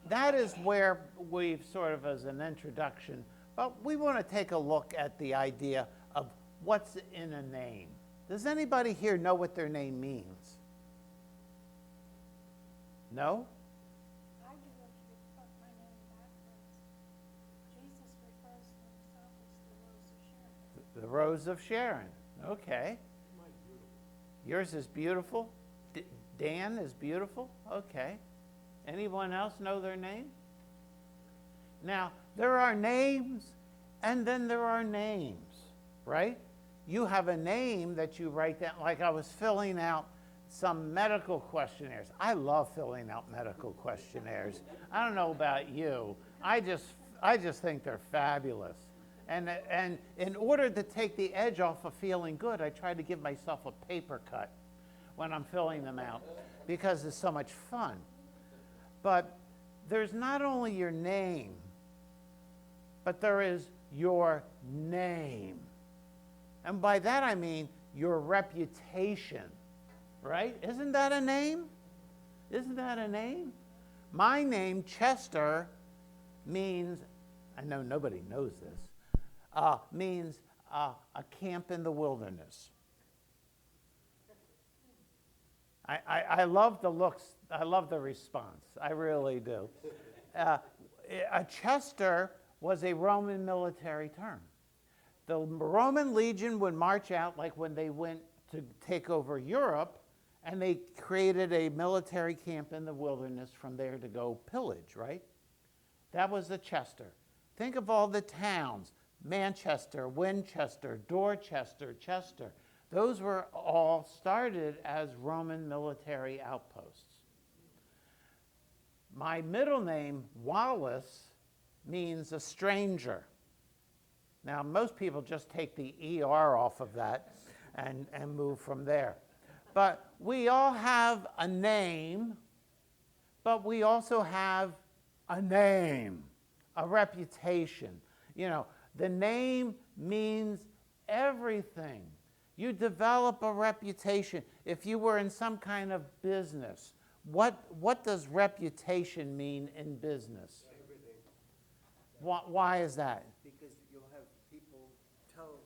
that is where we've sort of, as an introduction, but we want to take a look at the idea of what's in a name. Does anybody here know what their name means? No? I do if you put my name backwards. Jesus refers to himself as the Rose of Sharon. The Rose of Sharon. Okay. Yours is beautiful. Dan is beautiful. Okay. Anyone else know their name? Now, there are names and then there are names, right? You have a name that you write down, like I was filling out some medical questionnaires. I love filling out medical questionnaires. I don't know about you. I just think they're fabulous. And in order to take the edge off of feeling good, I try to give myself a paper cut when I'm filling them out because it's so much fun. But there's not only your name, but there is your name. And by that I mean your reputation, right? Isn't that a name? Isn't that a name? My name, Chester, means, I know nobody knows this, means a camp in the wilderness. I love the looks, I love the response, I really do. A Chester was a Roman military term. The Roman legion would march out like when they went to take over Europe, and they created a military camp in the wilderness from there to go pillage, right? That was the Chester. Think of all the towns, Manchester, Winchester, Dorchester, Chester. Those were all started as Roman military outposts. My middle name, Wallace, means a stranger. Now, most people just take the ER off of that and move from there. But we all have a name, but we also have a name, a reputation. You know, the name means everything. You develop a reputation. If you were in some kind of business, what does reputation mean in business? Everything. Why is that? Because you'll have people tell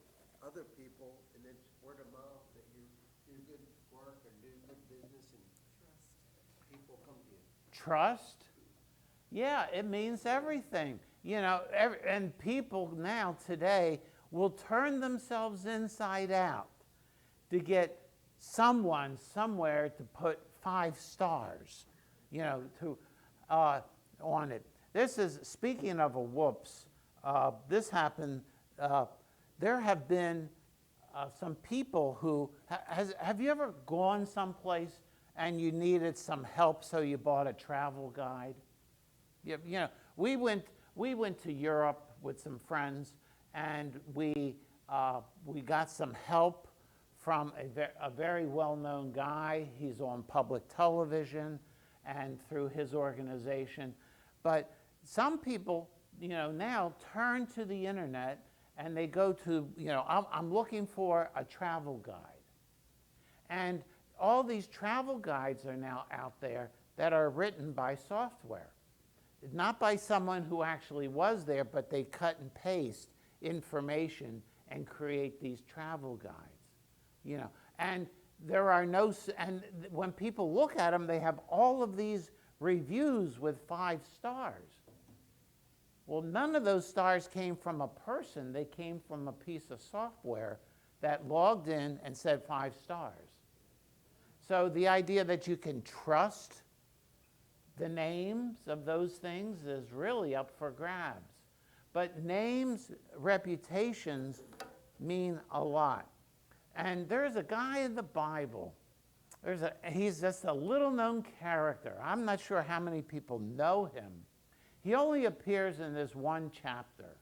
other people, and it's word of mouth that you do good work and do good business, and people come to you. Trust? Yeah, it means everything. You know, and people now today will turn themselves inside out to get someone somewhere to put 5 stars, you know, to on it. This is, speaking of a whoops, this happened, there have been some people who, have you ever gone someplace and you needed some help, so you bought a travel guide? You know, we went to Europe with some friends, and we got some help from a very well-known guy. He's on public television and through his organization. But some people, you know, now turn to the internet and they go to, you know, I'm looking for a travel guide. And all these travel guides are now out there that are written by software. Not by someone who actually was there, but they cut and paste information and create these travel guides. You know, and there are no, and when people look at them, they have all of these reviews with 5 stars. Well, none of those stars came from a person. They came from a piece of software that logged in and said 5 stars. So the idea that you can trust the names of those things is really up for grabs. But names, reputations mean a lot. And there's a guy in the Bible. He's just a little known character. I'm not sure how many people know him. He only appears in this one chapter.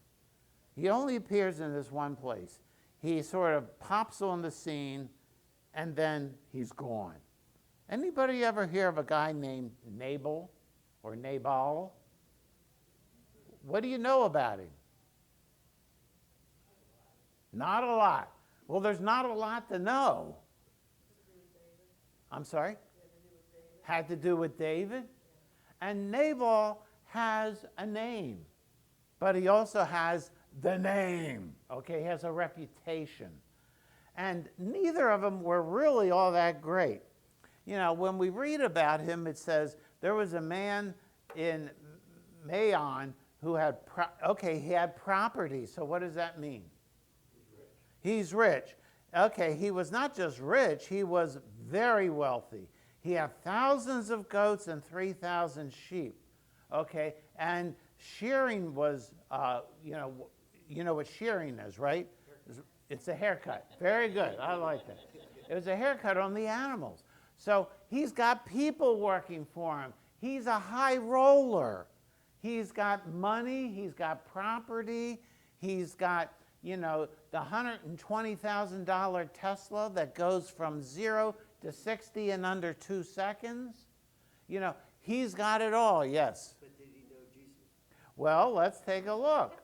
He only appears in this one place. He sort of pops on the scene, and then he's gone. Anybody ever hear of a guy named Nabal or Nabal? What do you know about him? Not a lot. Well, there's not a lot to know. I'm sorry? Had to do with David? And Nabal has a name, but he also has the name. Okay, he has a reputation. And neither of them were really all that great. You know, when we read about him, it says there was a man in Maon who had, he had property. So what does that mean? He's rich. Okay, he was not just rich, he was very wealthy. He had thousands of goats and 3,000 sheep. Okay, and shearing was, you know what shearing is, right? It's a haircut. Very good. I like that. It was a haircut on the animals. So he's got people working for him. He's a high roller. He's got money. He's got property. He's got, you know, the $120,000 Tesla that goes from 0 to 60 in under 2 seconds. You know, he's got it all, yes. But did he know Jesus? Well, let's take a look.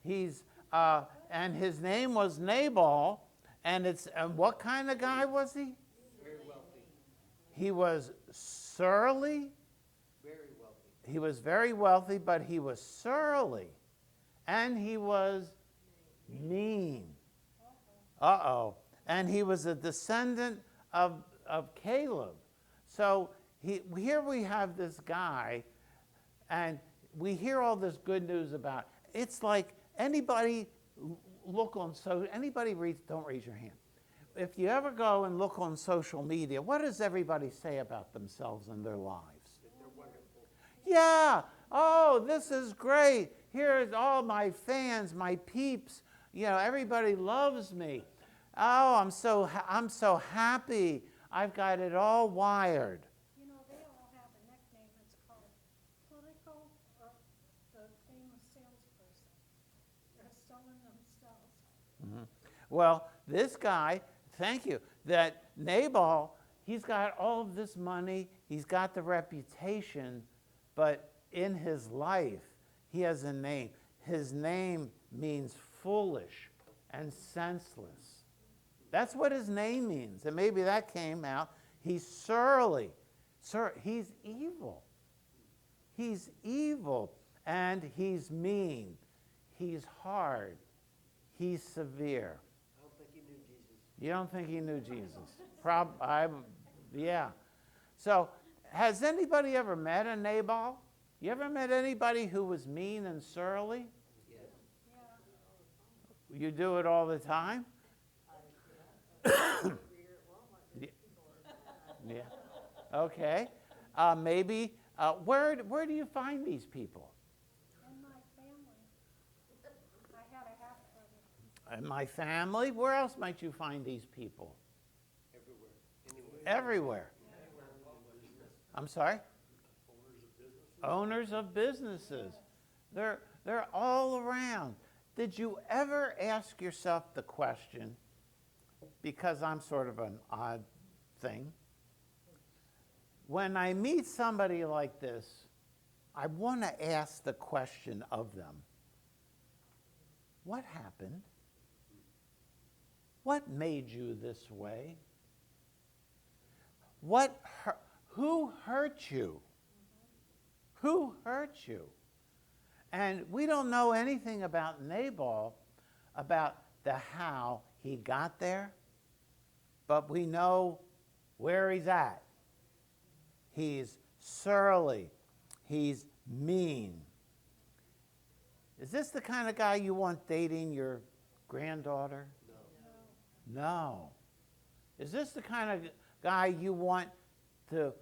He's, and his name was Nabal, and what kind of guy was he? Very wealthy. He was surly. Very wealthy. He was very wealthy, but he was surly. And he was mean. Uh-oh. And he was a descendant of Caleb. So here we have this guy, and we hear all this good news about it. It's like anybody don't raise your hand. If you ever go and look on social media, what does everybody say about themselves and their lives? That they're wonderful. Yeah. Oh, this is great. Here's all my fans, my peeps. You know, everybody loves me. Oh, I'm so happy. I've got it all wired. You know, they all have a nickname. It's called political or the famous salesperson. They're selling themselves. Well, this guy, thank you, that Nabal, he's got all of this money, he's got the reputation, but in his life, he has a name. His name means foolish and senseless. That's what his name means. And maybe that came out. He's surly. He's evil. He's evil. And he's mean. He's hard. He's severe. I don't think he knew Jesus. You don't think he knew Jesus? Yeah. So, has anybody ever met a Nabal? You ever met anybody who was mean and surly? Yes. Yeah. You do it all the time? Yeah. Okay. Maybe. Where do you find these people? In my family, I had a half brother. In my family? Where else might you find these people? Everywhere. Anywhere. Everywhere. I'm sorry? Owners of businesses. They're all around. Did you ever ask yourself the question, because I'm sort of an odd thing, when I meet somebody like this, I want to ask the question of them, what happened? What made you this way? Who hurt you? Who hurt you? And we don't know anything about Nabal, about the how he got there, but we know where he's at. He's surly. He's mean. Is this the kind of guy you want dating your granddaughter? No. No. Is this the kind of guy you want to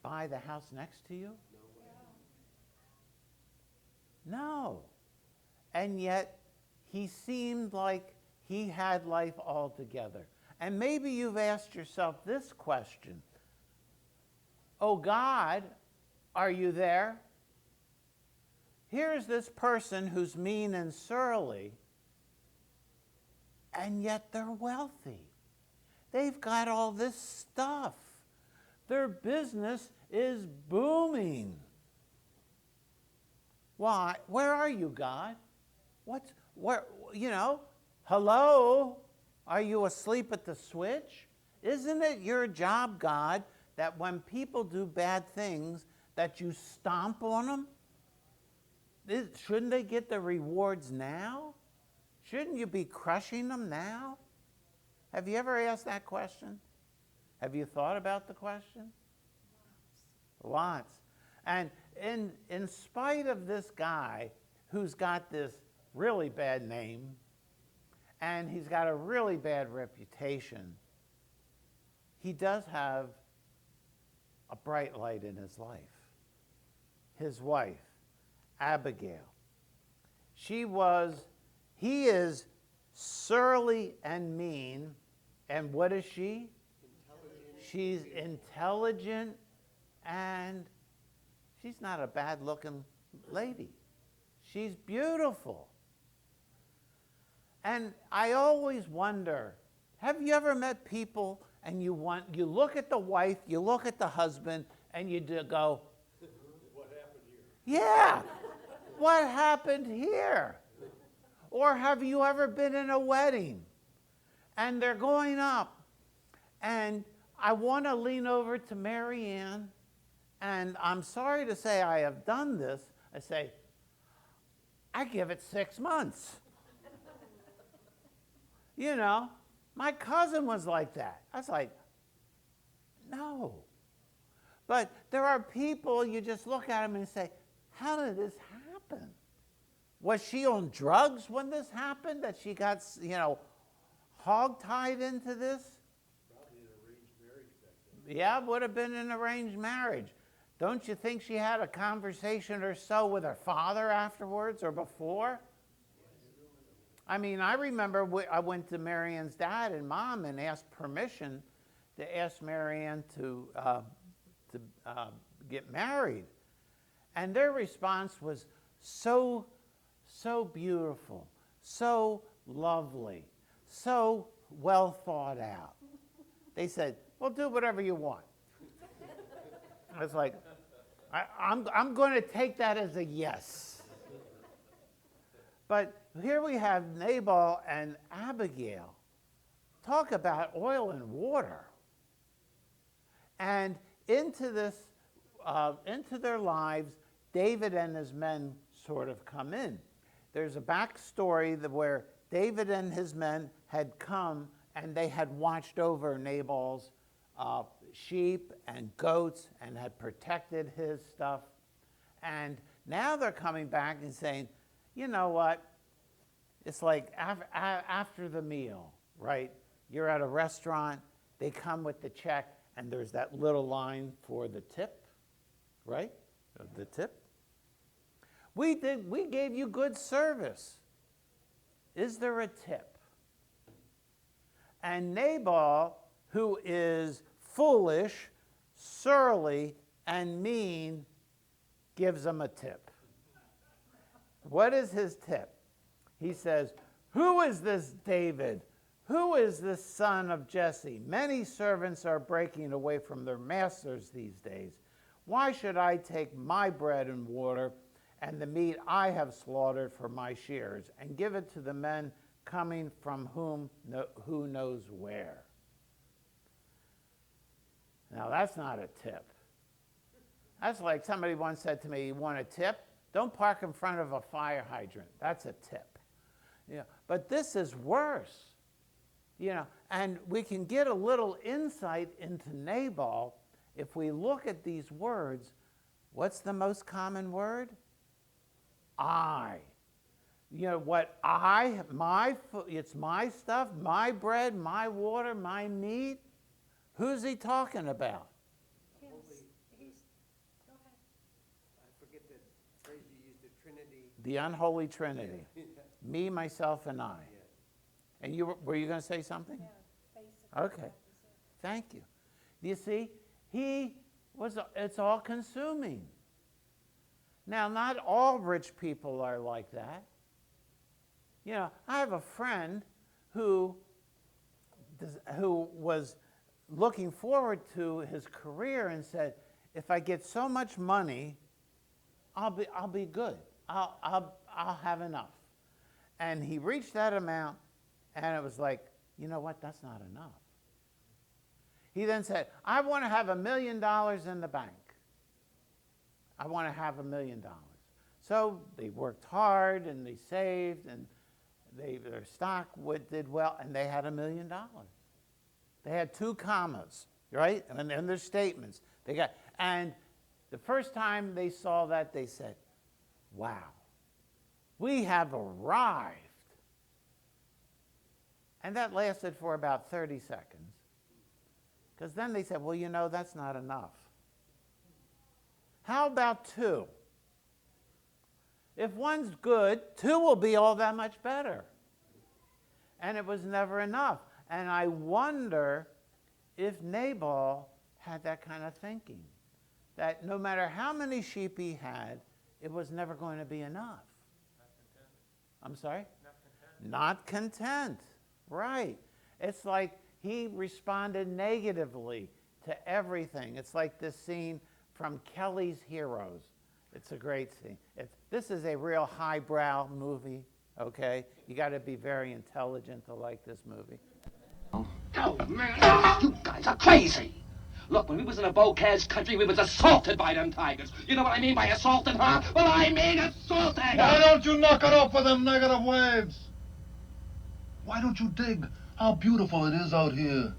buy the house next to you? No way. No. And yet, he seemed like he had life all together. And maybe you've asked yourself this question. Oh God, are you there? Here's this person who's mean and surly, and yet they're wealthy. They've got all this stuff. Their business is booming. Why? Where are you, God? Hello? Are you asleep at the switch? Isn't it your job, God, that when people do bad things, that you stomp on them? Shouldn't they get the rewards now? Shouldn't you be crushing them now? Have you ever asked that question? Have you thought about the question? Lots. And in spite of this guy who's got this really bad name, and he's got a really bad reputation, he does have a bright light in his life. His wife, Abigail. He is surly and mean, and what is she? She's intelligent, and she's not a bad-looking lady. She's beautiful. And I always wonder, have you ever met people and you look at the wife, you look at the husband, and you go, What happened here? yeah, what happened here? Or have you ever been in a wedding and they're going up, and I want to lean over to Mary Ann, and I'm sorry to say I have done this. I say, I give it 6 months. You know, my cousin was like that. I was like, no. But there are people, you just look at them and say, how did this happen? Was she on drugs when this happened, that she got, hog-tied into this? Probably an arranged marriage back then. Yeah, it would have been an arranged marriage. Don't you think she had a conversation or so with her father afterwards or before? I mean, I remember I went to Marianne's dad and mom and asked permission to ask Marianne to get married. And their response was so beautiful, so lovely, so well thought out. They said, well, do whatever you want. I was like, I'm going to take that as a yes. But here we have Nabal and Abigail. Talk about oil and water. And into their lives, David and his men sort of come in. There's a backstory where David and his men had come and they had watched over Nabal's sheep and goats and had protected his stuff. And now they're coming back and saying, you know what? It's like after the meal, right? You're at a restaurant, they come with the check, and there's that little line for the tip, right? The tip. We gave you good service. Is there a tip? And Nabal, who is foolish, surly, and mean, gives them a tip. What is his tip? He says, who is this David? Who is this son of Jesse? Many servants are breaking away from their masters these days. Why should I take my bread and water and the meat I have slaughtered for my shears and give it to the men coming from who knows where? Now, that's not a tip. That's like somebody once said to me, you want a tip? Don't park in front of a fire hydrant. That's a tip. But this is worse. And we can get a little insight into Nabal if we look at these words. What's the most common word? I. What it's my stuff, my bread, my water, my meat. Who's he talking about? Go ahead. I forget the phrase you used, the Trinity. The unholy Trinity. Me, myself, and I. Yeah. And were you going to say something? Yeah, basically. Okay. that was it. Thank you. You see, it's all consuming. Now, not all rich people are like that. I have a friend who was looking forward to his career and said, if I get so much money, I'll be good. I'll have enough. And he reached that amount, and it was like, you know what? That's not enough. he then said, I want to have $1 million in the bank. I want to have $1 million. So they worked hard and they saved and their stock did well, and they had $1 million. They had 2 commas, right? And in their statements. And the first time they saw that, they said, wow, we have arrived. And that lasted for about 30 seconds. Because then they said, well, you know, that's not enough. How about 2? If one's good, 2 will be all that much better. And it was never enough. And I wonder if Nabal had that kind of thinking, that no matter how many sheep he had, it was never going to be enough. Not content. I'm sorry? Not content. Not content, right. It's like he responded negatively to everything. It's like this scene from Kelly's Heroes. It's a great scene. This is a real highbrow movie, okay? You got to be very intelligent to like this movie. Oh, man, you guys are crazy. Look, when we was in a Bocaz country, we was assaulted by them tigers. You know what I mean by assaulted, huh? Well, I mean assaulted. Why don't you knock it off with them negative waves? Why don't you dig how beautiful it is out here?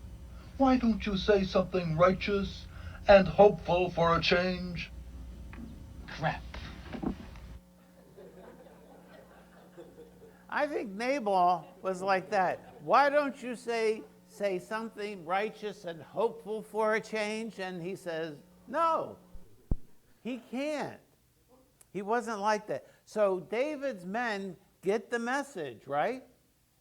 Why don't you say something righteous and hopeful for a change? Crap. I think Nabal was like that. Why don't you say something righteous and hopeful for a change? And he says, no, he can't. He wasn't like that. So David's men get the message, right?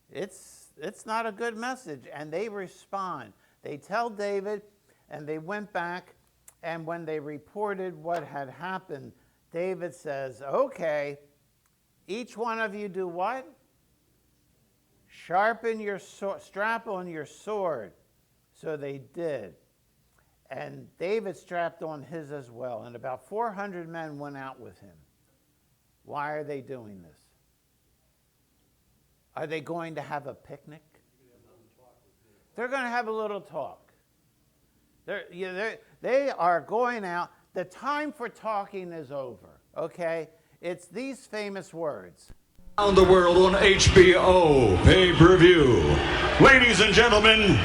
It's not a good message. And they respond. They tell David, and they went back, and when they reported what had happened, David says, okay, each one of you do what? Sharpen your strap on your sword. So they did. And David strapped on his as well. And about 400 men went out with him. Why are they doing this? Are they going to have a picnic? They're going to have a little talk. They are going out. The time for talking is over, okay? It's these famous words. Around the world on HBO pay-per-view. Ladies and gentlemen,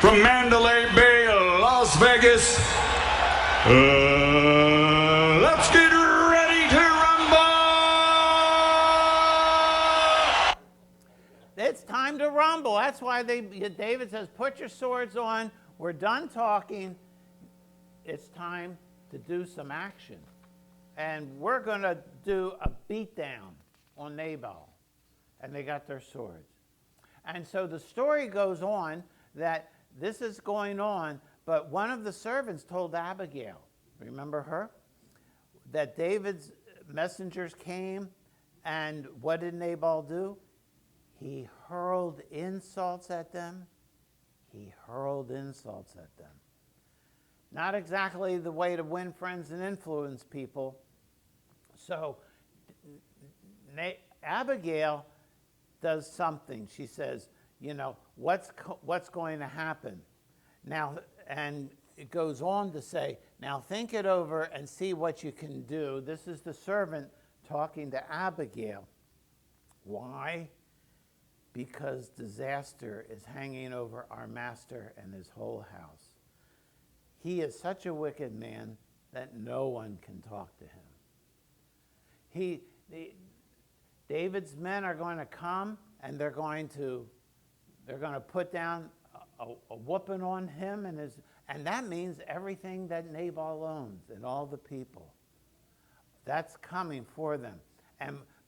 from Mandalay Bay, Las Vegas, let's get ready to rumble! It's time to rumble. That's why David says, put your swords on. We're done talking. It's time to do some action. And we're going to do a beatdown on Nabal. And they got their swords. And so the story goes on that this is going on, but one of the servants told Abigail, remember her? That David's messengers came, and what did Nabal do? He hurled insults at them. He hurled insults at them. Not exactly the way to win friends and influence people. So Abigail does something. She says, you know, what's going to happen? Now, and it goes on to say, now think it over and see what you can do. This is the servant talking to Abigail. Why? Because disaster is hanging over our master and his whole house. He is such a wicked man that no one can talk to him. David's men are going to come, and they're going to put down a whooping on him, and that means everything that Nabal owns and all the people. That's coming for them.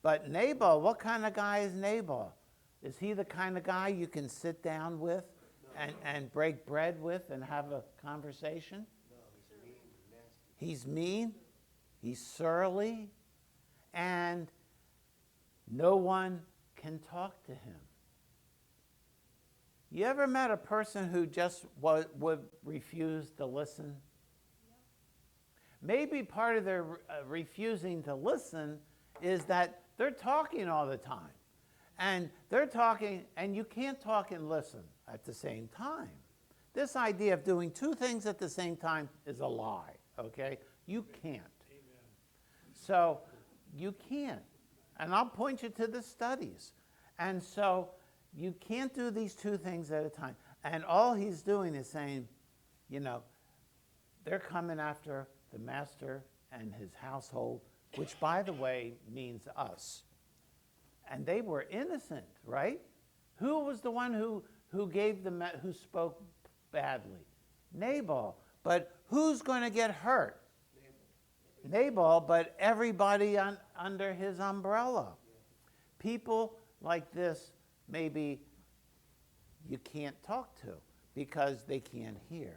But Nabal, what kind of guy is Nabal? Is he the kind of guy you can sit down with and break bread with and have a conversation? No, he's mean and nasty. He's mean, he's surly, and no one can talk to him. You ever met a person who just would refuse to listen? Maybe part of their refusing to listen is that they're talking all the time. And they're talking, and you can't talk and listen at the same time. This idea of doing two things at the same time is a lie, okay? You can't. So you can't. And I'll point you to the studies. And so you can't do these two things at a time. And all he's doing is saying, you know, they're coming after the master and his household, which, by the way, means us. And they were innocent, right? Who was the one who who spoke badly? Nabal. But who's going to get hurt? Nabal, but everybody under his umbrella. People like this, maybe you can't talk to because they can't hear.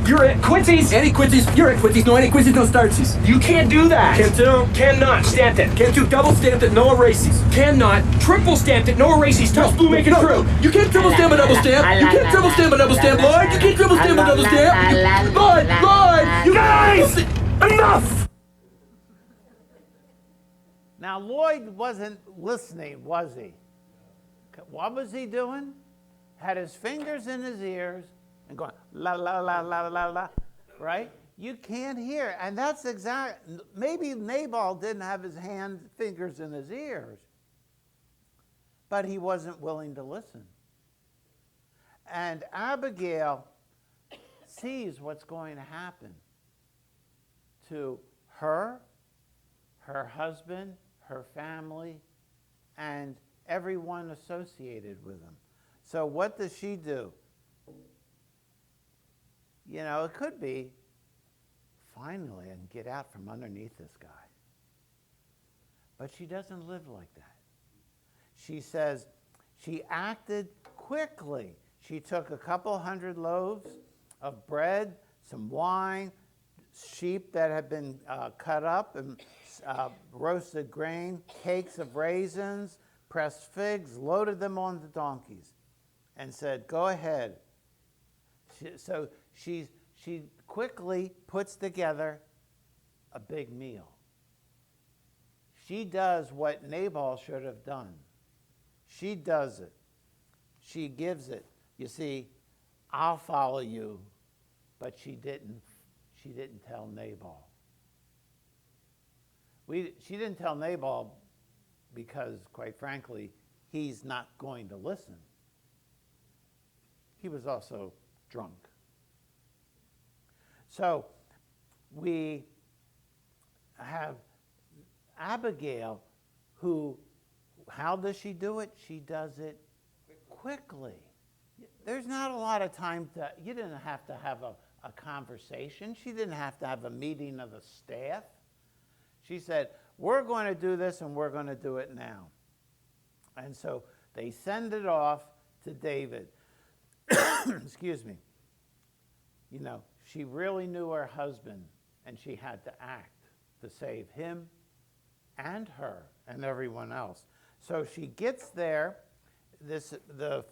You're at Quincy's. Any Quincy's. You're at Quincy's. No, any Quincy's, no startsies. You can't do that. Can't do. Cannot. Stamped it. Can't do. Double stamped it. No erases. Cannot. Triple stamped it. No erases. Tough blue, make it true. You can't triple stamp a double stamp. You can't triple stamp a double stamp, Lord. You can't triple stamp a double stamp. Lord, you guys, enough. Now, Lloyd wasn't listening, was he? What was he doing? Had his fingers in his ears and going, la, la, la, la, la, la, right? You can't hear. And that's maybe Nabal didn't have his fingers in his ears, but he wasn't willing to listen. And Abigail sees what's going to happen to her husband, her family, and everyone associated with them. So what does she do? You know, it could be, finally, I can get out from underneath this guy. But she doesn't live like that. She says she acted quickly. She took a couple hundred loaves of bread, some wine, sheep that had been cut up, and roasted grain, cakes of raisins, pressed figs, loaded them on the donkeys, and said, go ahead. So she quickly puts together a big meal. She does what Nabal should have done. She does it. She gives it. You see, I'll follow you, but she didn't tell Nabal. She didn't tell Nabal because, quite frankly, he's not going to listen. He was also drunk. So we have Abigail, how does she do it? She does it quickly. There's not a lot of time you didn't have to have a conversation. She didn't have to have a meeting of the staff. She said, we're going to do this and we're going to do it now. And so they send it off to David. Excuse me. You know, she really knew her husband and she had to act to save him and her and everyone else. So she gets there, the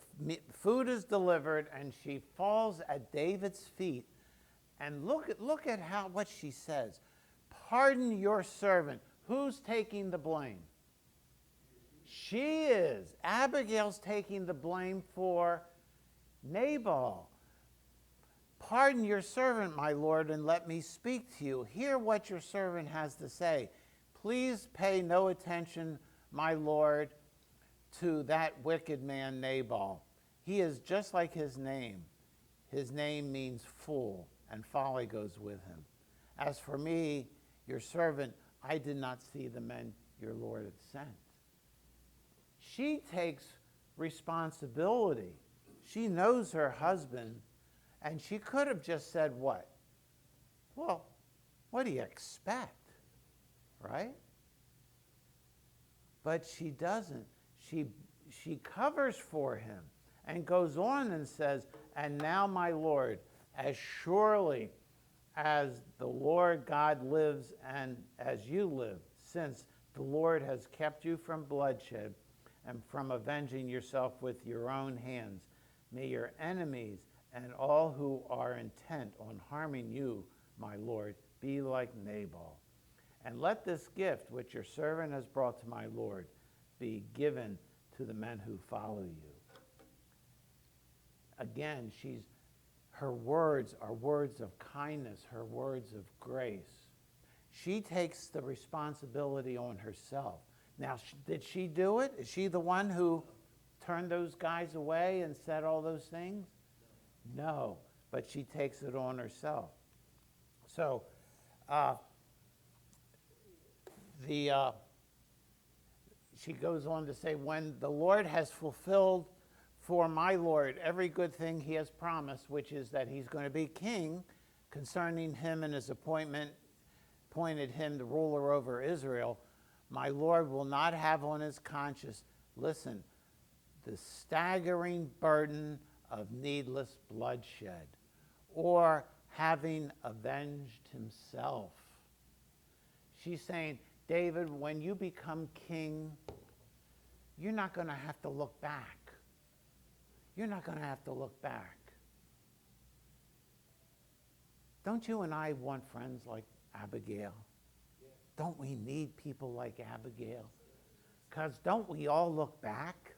food is delivered, and she falls at David's feet. And look at what she says. Pardon your servant. Who's taking the blame? She is. Abigail's taking the blame for Nabal. Pardon your servant, my lord, and let me speak to you. Hear what your servant has to say. Please pay no attention, my lord, to that wicked man Nabal. He is just like his name. His name means fool, and folly goes with him. As for me, your servant, I did not see the men your Lord had sent. She takes responsibility. She knows her husband, and she could have just said what? Well, what do you expect, right? But she doesn't. She covers for him and goes on and says, and now, my Lord, as surely as the Lord God lives and as you live, since the Lord has kept you from bloodshed and from avenging yourself with your own hands, may your enemies and all who are intent on harming you, my Lord, be like Nabal. And let this gift which your servant has brought to my Lord be given to the men who follow you. Again, her words are words of kindness, her words of grace. She takes the responsibility on herself. Now, did she do it? Is she the one who turned those guys away and said all those things? No, but she takes it on herself. So, she goes on to say, when the Lord has fulfilled for my Lord every good thing he has promised, which is that he's going to be king, concerning him and his appointed him the ruler over Israel, my Lord will not have on his conscience, listen, the staggering burden of needless bloodshed, or having avenged himself. She's saying, David, when you become king, you're not going to have to look back. You're not going to have to look back. Don't you and I want friends like Abigail? Don't we need people like Abigail? Because don't we all look back?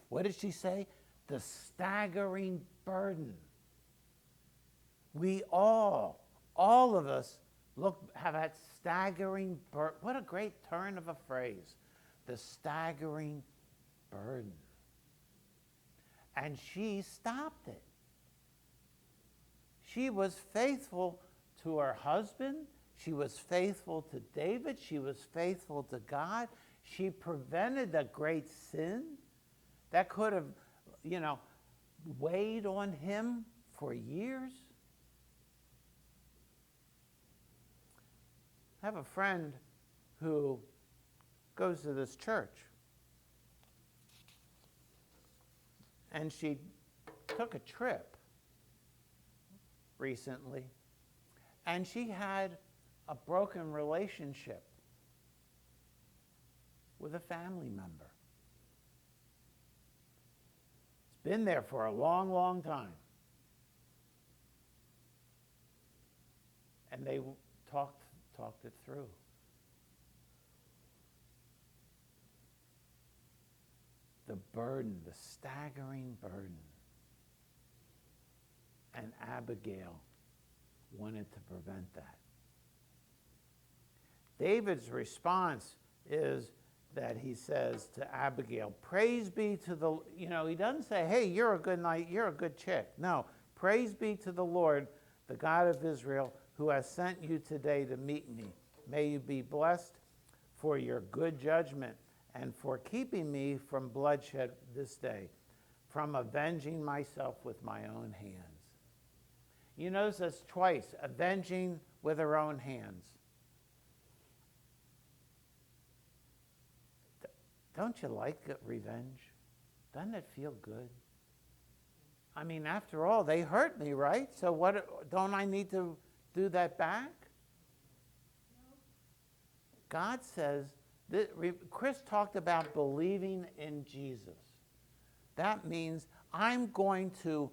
What did she say? The staggering burden. We all of us have that staggering burden. What a great turn of a phrase. The staggering burden. And she stopped it. She was faithful to her husband. She was faithful to David. She was faithful to God. She prevented a great sin that could have, weighed on him for years. I have a friend who goes to this church. And she took a trip recently, and she had a broken relationship with a family member. It's been there for a long, long time. And they talked it through. The burden, the staggering burden. And Abigail wanted to prevent that. David's response is that he says to Abigail, praise be to the, he doesn't say, hey, you're a good night, you're a good chick. No, praise be to the Lord, the God of Israel, who has sent you today to meet me. May you be blessed for your good judgment and for keeping me from bloodshed this day, from avenging myself with my own hands. You notice this twice, avenging with her own hands. Don't you like revenge? Doesn't it feel good? I mean, after all, they hurt me, right? So what? Don't I need to do that back? No. God says, Chris talked about believing in Jesus. That means I'm going to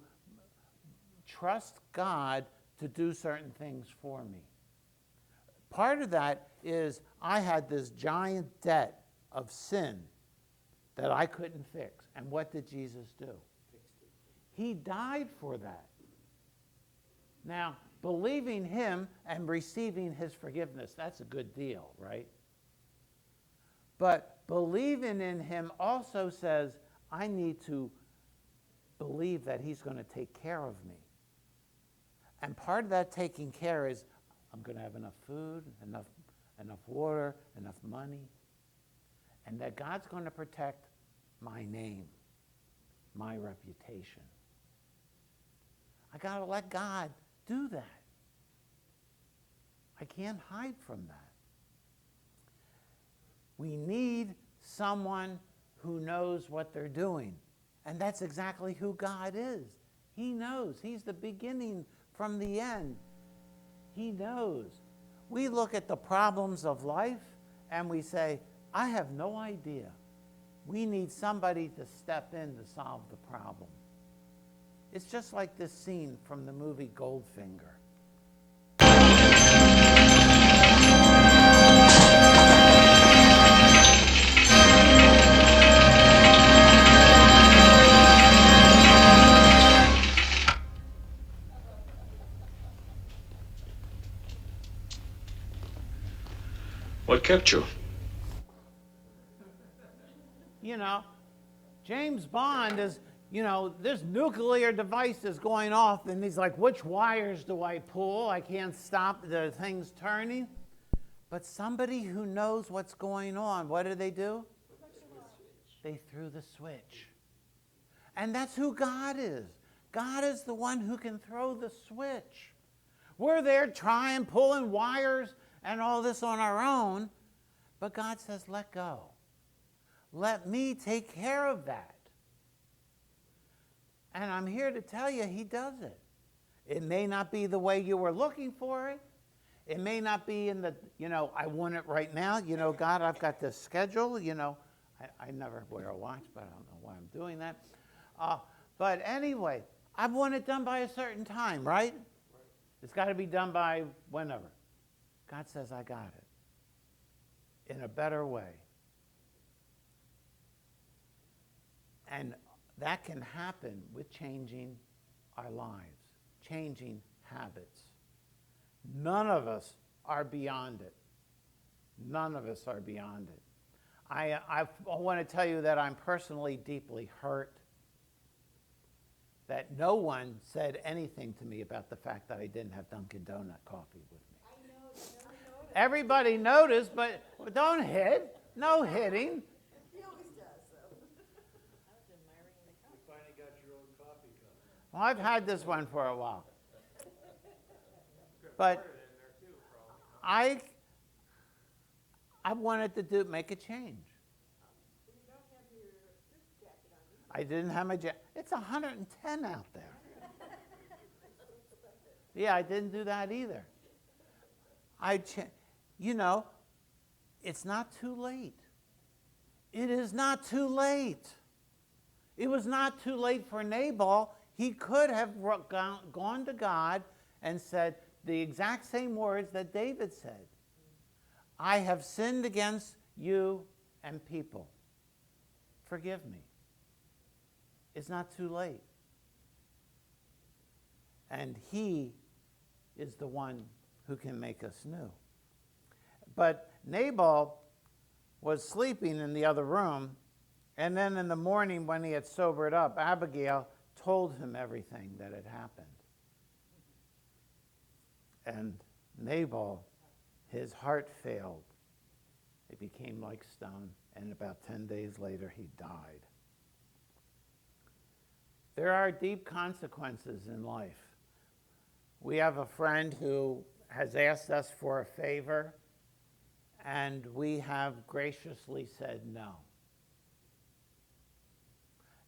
trust God to do certain things for me. Part of that is I had this giant debt of sin that I couldn't fix. And what did Jesus do? He died for that. Now, believing him and receiving his forgiveness, that's a good deal, right? But believing in him also says, I need to believe that he's going to take care of me. And part of that taking care is I'm going to have enough food, enough water, enough money, and that God's going to protect my name, my reputation. I got to let God do that. I can't hide from that. We need someone who knows what they're doing. And that's exactly who God is. He knows. He's the beginning from the end. He knows. We look at the problems of life and we say, I have no idea. We need somebody to step in to solve the problem. It's just like this scene from the movie Goldfinger. What kept you? You know, James Bond is, this nuclear device is going off, and he's like, which wires do I pull? I can't stop the things turning. But somebody who knows what's going on, what do? They threw the switch. And that's who God is. God is the one who can throw the switch. We're there trying, pulling wires and all this on our own, but God says, let go. Let me take care of that. And I'm here to tell you, he does it. It may not be the way you were looking for it. It may not be in the, I want it right now. God, I've got this schedule. I never wear a watch, but I don't know why I'm doing that. But anyway, I want it done by a certain time, right? It's got to be done by whenever. God says, I got it in a better way. And that can happen with changing our lives, changing habits. None of us are beyond it. None of us are beyond it. I want to tell you that I'm personally deeply hurt that no one said anything to me about the fact that I didn't have Dunkin' Donut coffee with me. I know, you never noticed. Everybody noticed, but don't hit. No hitting. He always does, though. You finally got your own coffee cup. Well, I've had this one for a while. But I wanted to make a change. I didn't have my jacket. It's 110 out there. Yeah, I didn't do that either. It's not too late. It is not too late. It was not too late for Nabal. He could have gone to God and said the exact same words that David said. I have sinned against you and people. Forgive me. It's not too late. And he is the one who can make us new. But Nabal was sleeping in the other room, and then in the morning when he had sobered up, Abigail told him everything that had happened. And Nabal, his heart failed. It became like stone, and about 10 days later he died. There are deep consequences in life. We have a friend who has asked us for a favor, and we have graciously said no.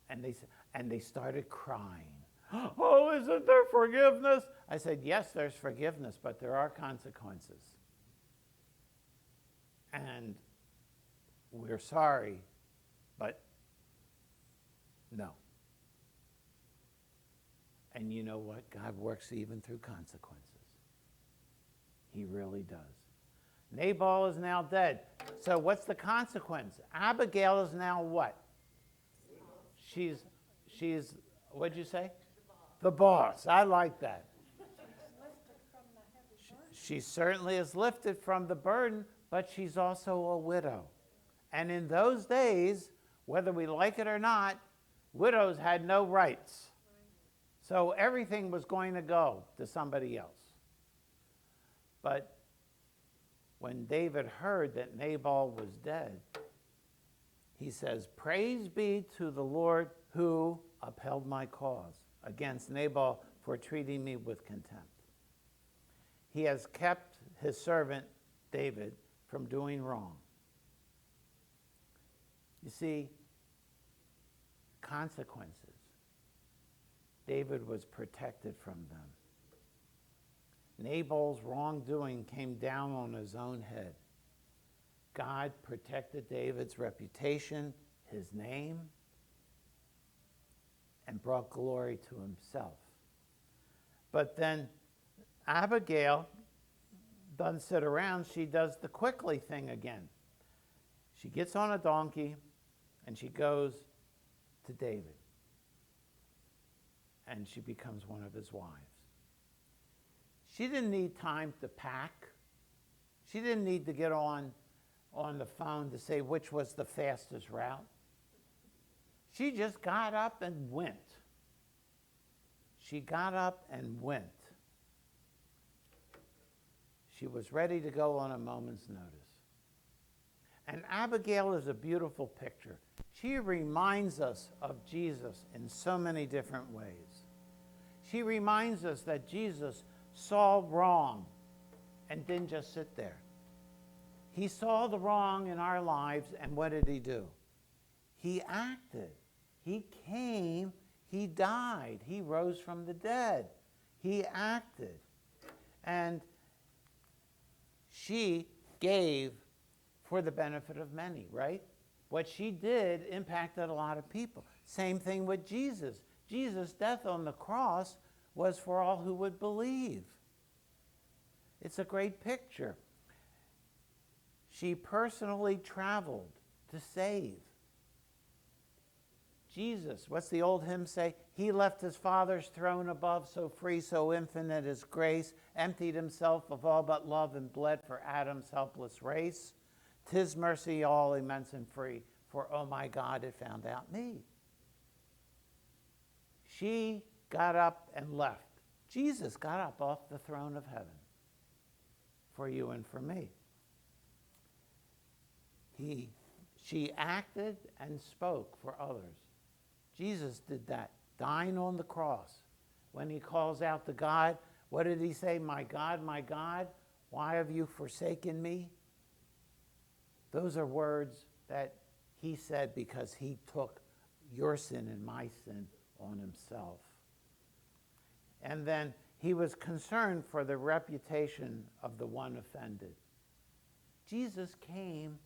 And they started crying. Oh, isn't there forgiveness? I said, yes, there's forgiveness, but there are consequences. And we're sorry, but no. And you know what? God works even through consequences. He really does. Nabal is now dead. So what's the consequence? Abigail is now what? She's what'd you say? The boss. I like that. She certainly is lifted from the burden, but she's also a widow. And in those days, whether we like it or not, widows had no rights. So everything was going to go to somebody else. But when David heard that Nabal was dead, he says, praise be to the Lord who upheld my cause against Nabal for treating me with contempt. He has kept his servant David from doing wrong. You see, consequences. David was protected from them. Nabal's wrongdoing came down on his own head. God protected David's reputation, his name, and brought glory to himself. But then Abigail doesn't sit around. She does the quickly thing again. She gets on a donkey and she goes to David. And she becomes one of his wives. She didn't need time to pack. She didn't need to get on on the phone to say which was the fastest route. She just got up and went. She got up and went. She was ready to go on a moment's notice. And Abigail is a beautiful picture. She reminds us of Jesus in so many different ways. She reminds us that Jesus saw wrong and didn't just sit there. He saw the wrong in our lives, and what did he do? He acted. He came. He died. He rose from the dead. He acted. And she gave for the benefit of many, right? What she did impacted a lot of people. Same thing with Jesus. Jesus' death on the cross was for all who would believe. It's a great picture. She personally traveled to save. Jesus, what's the old hymn say? He left his Father's throne above, so free, so infinite his grace, emptied himself of all but love and bled for Adam's helpless race. 'Tis mercy all immense and free, for oh my God, it found out me. She got up and left. Jesus got up off the throne of heaven for you and for me. She acted and spoke for others. Jesus did that, dying on the cross. When he calls out to God, what did he say? My God, why have you forsaken me? Those are words that he said because he took your sin and my sin on himself. And then he was concerned for the reputation of the one offended. Jesus came,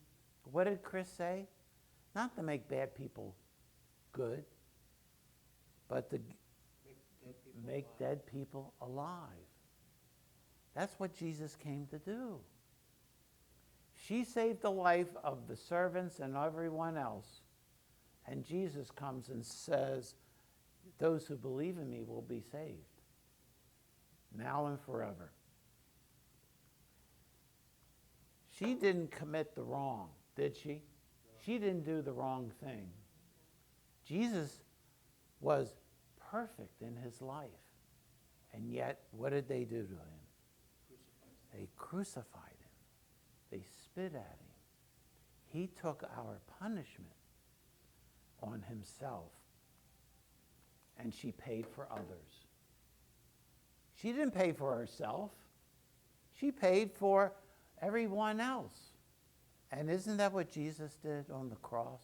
what did Chris say? Not to make bad people good, but to make dead people alive. That's what Jesus came to do. She saved the life of the servants and everyone else. And Jesus comes and says, those who believe in me will be saved, now and forever. She didn't commit the wrong, did she? She didn't do the wrong thing. Jesus was perfect in his life. And yet, what did they do to him? They crucified him. They spit at him. He took our punishment on himself. And she paid for others. She didn't pay for herself. She paid for everyone else. And isn't that what Jesus did on the cross?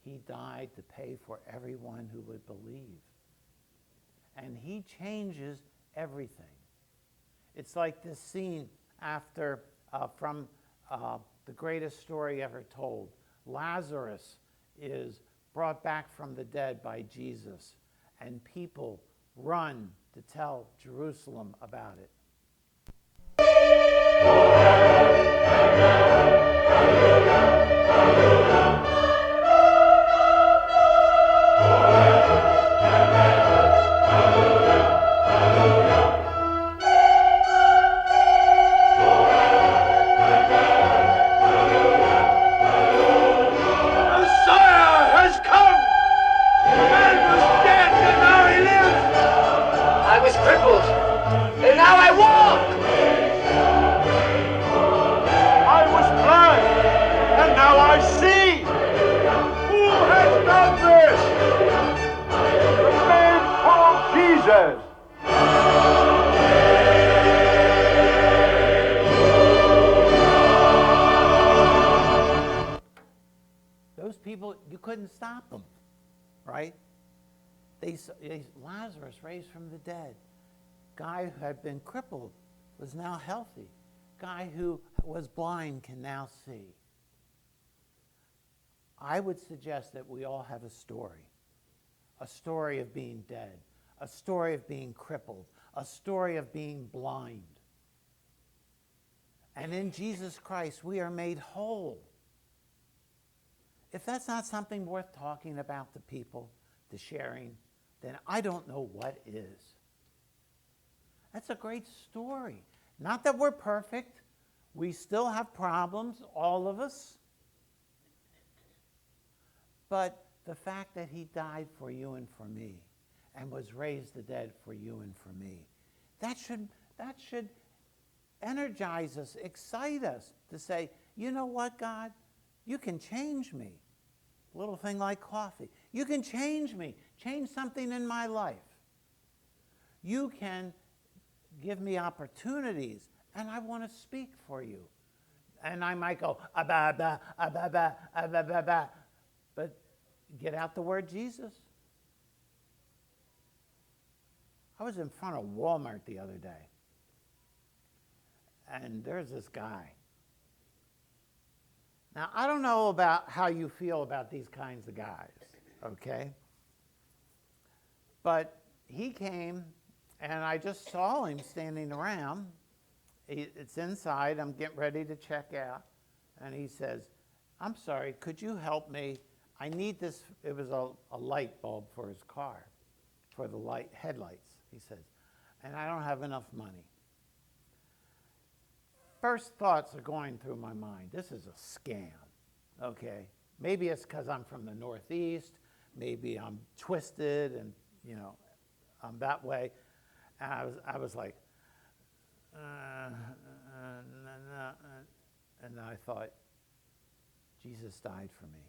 He died to pay for everyone who would believe. And he changes everything. It's like this scene after from the greatest story ever told. Lazarus is brought back from the dead by Jesus, and people run to tell Jerusalem about it. Those people, you couldn't stop them, right? Lazarus raised from the dead. Guy who had been crippled was now healthy. Guy who was blind can now see. I would suggest that we all have a story of being dead, a story of being crippled, a story of being blind. And in Jesus Christ, we are made whole. If that's not something worth talking about to people, to sharing, then I don't know what is. That's a great story. Not that we're perfect. We still have problems, all of us. But the fact that he died for you and for me and was raised the dead for you and for me, that should energize us, excite us to say, you know what, God? You can change me. A little thing like coffee. You can change me, change something in my life. You can give me opportunities, and I want to speak for you. And I might go, ba ba ba ba ba ba, but get out the word Jesus. I was in front of Walmart the other day, and there's this guy. Now, I don't know about how you feel about these kinds of guys, okay? But he came, and I just saw him standing around. It's inside. I'm getting ready to check out. And he says, I'm sorry, could you help me? I need this. It was a light bulb for his car, for the headlights, he says. And I don't have enough money. First thoughts are going through my mind. This is a scam, okay? Maybe it's because I'm from the Northeast. Maybe I'm twisted and, you know, I'm that way. And I was like, and I thought, Jesus died for me.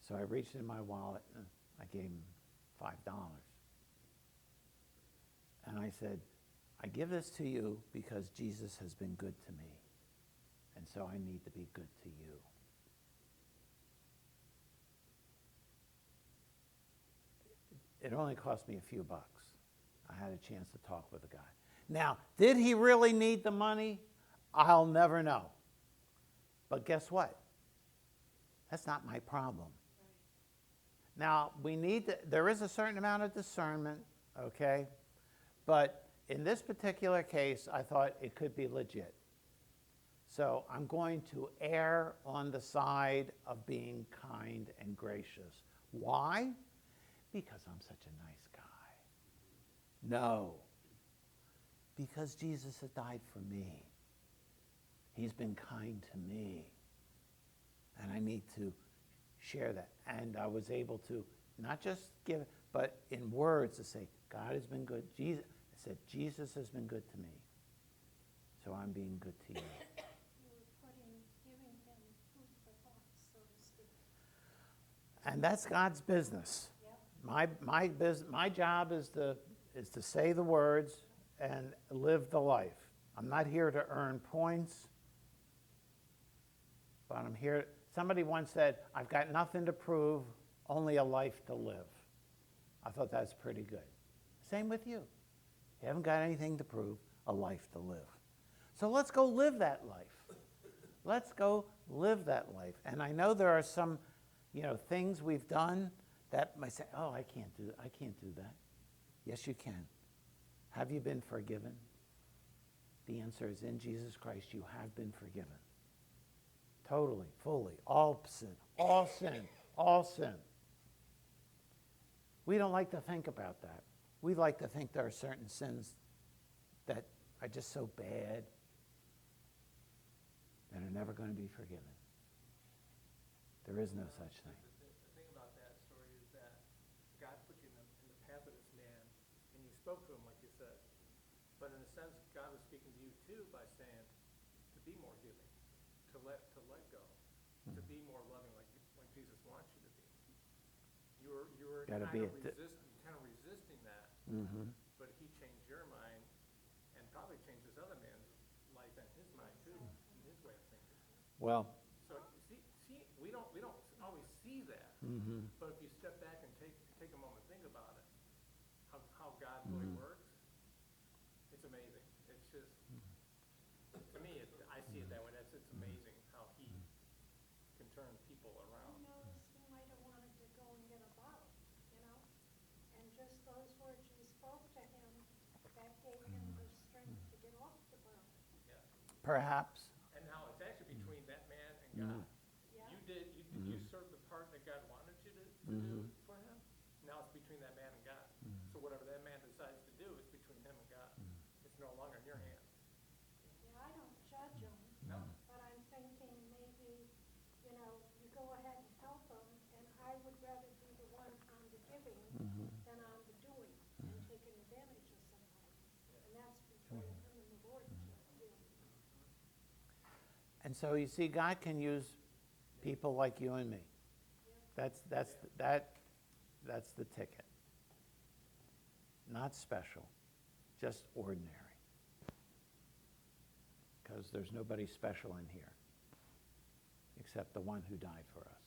So I reached in my wallet and I gave him $5. And I said, I give this to you because Jesus has been good to me. And so I need to be good to you. It only cost me a few bucks. I had a chance to talk with the guy. Now, did he really need the money? I'll never know. But guess what? That's not my problem. Now, there is a certain amount of discernment, okay? But in this particular case, I thought it could be legit. So I'm going to err on the side of being kind and gracious. Why? Because I'm such a nice guy. No. Because Jesus has died for me. He's been kind to me. And I need to share that. And I was able to not just give, but in words to say, God has been good. Jesus, I said, Jesus has been good to me. So I'm being good to you. You were giving him food for thought, so to speak. And that's God's business. Yep. My job is to say the words and live the life. I'm not here to earn points, but I'm here. Somebody once said, I've got nothing to prove, only a life to live. I thought that's pretty good. Same with you. You haven't got anything to prove, a life to live. So let's go live that life. Let's go live that life. And I know there are some, things we've done that might say, oh, I can't do that. Yes, you can. Have you been forgiven? The answer is in Jesus Christ, you have been forgiven. Totally, fully, all sin, all sin, all sin. We don't like to think about that. We like to think there are certain sins that are just so bad that are never going to be forgiven. There is no such thing. The thing about that story is that God put you in the path of this man, and you spoke to him like you said. But in a sense, God was speaking to you too by saying to be more giving, to let go, to be more loving like Jesus wants you to be. You were kind of resisting that, but he changed your mind and probably changed this other man's life and his mind too, and his way of thinking. Well, So see, we don't always see that, but if you step back and take a moment to think about it, how God really works, it's amazing. It's just, to me, I see it that way. It's amazing how he can turn people around. Who knows, he might have wanted to go and get a bottle, and just those words you spoke to him, that gave him the strength to get off the bottle. Yeah. perhaps. And now it's actually between that man and God. Yeah. You served the part that God wanted you to do for him. Now it's between that man and God. So whatever that man decides to do is between him and God. It's no longer in your hands. And so you see, God can use people like you and me. That's the ticket. Not special, just ordinary. Because there's nobody special in here except the one who died for us.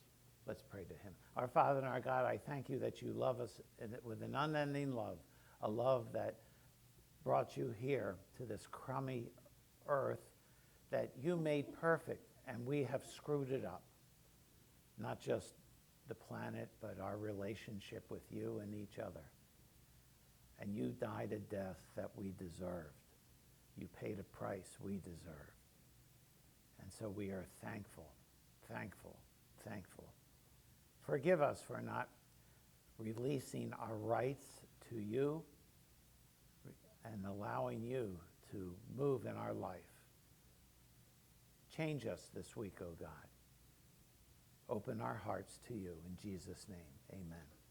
Let's pray to him. Our Father and our God, I thank you that you love us with an unending love, a love that brought you here to this crummy earth that you made perfect, and we have screwed it up. Not just the planet, but our relationship with you and each other. And you died a death that we deserved. You paid a price we deserved. And so we are thankful, thankful, thankful. Forgive us for not releasing our rights to you and allowing you to move in our life. Change us this week, O God. Open our hearts to you in Jesus' name. Amen.